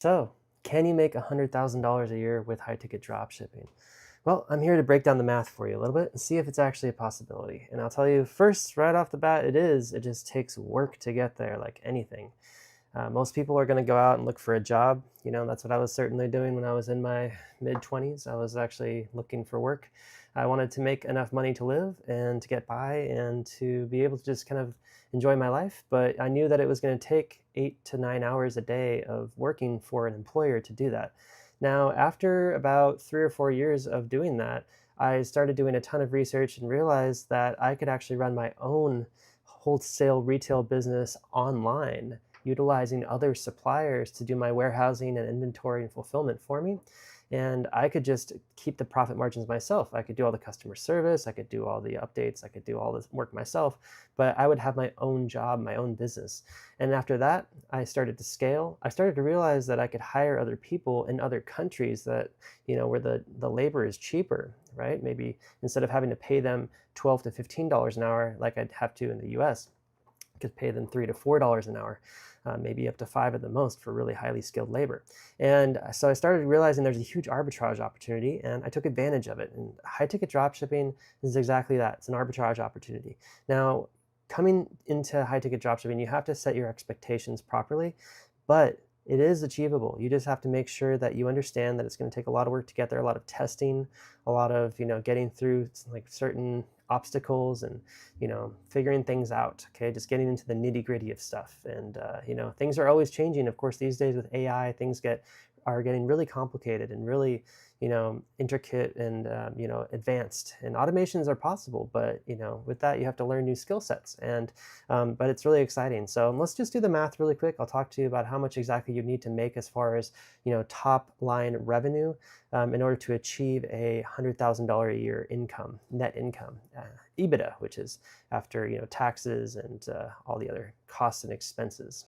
So, can you make $100,000 a year with high ticket drop shipping? Well, I'm here to break down the math for you a little bit and see if it's actually a possibility. And I'll tell you first, right off the bat, it is. It just takes work to get there, like anything. Most people are going to go out and look for a job. That's what I was certainly doing when I was in my mid 20s. I was actually looking for work. I wanted to make enough money to live and to get by and to be able to just kind of enjoy my life. But I knew that it was going to take 8 to 9 hours a day of working for an employer to do that. Now, after about 3 or 4 years of doing that, I started doing a ton of research and realized that I could actually run my own wholesale retail business online utilizing other suppliers to do my warehousing and inventory and fulfillment for me. And I could just keep the profit margins myself. I could do all the customer service, I could do all the updates, I could do all this work myself, but I would have my own job, my own business. And after that, I started to scale. I started to realize that I could hire other people in other countries that, where the labor is cheaper, right? Maybe instead of having to pay them 12 to $15 an hour like I'd have to in the US, could pay them $3 to $4 an hour, maybe up to five at the most for really highly skilled labor. And so I started realizing there's a huge arbitrage opportunity, and I took advantage of it. And high ticket drop shipping is exactly that. It's an arbitrage opportunity. Now, coming into high ticket drop shipping, you have to set your expectations properly, but it is achievable. You just have to make sure that you understand that it's going to take a lot of work to get there, a lot of testing, a lot of, getting through like certain obstacles and, figuring things out. Okay. Just getting into the nitty gritty of stuff. And, things are always changing. Of course, these days with AI, are getting really complicated and really, intricate and, advanced, and automations are possible, but, with that, you have to learn new skill sets and, but it's really exciting. So let's just do the math really quick. I'll talk to you about how much exactly you need to make as far as, top line revenue, in order to achieve a $100,000 a year income, net income, EBITDA, which is after, taxes and all the other costs and expenses.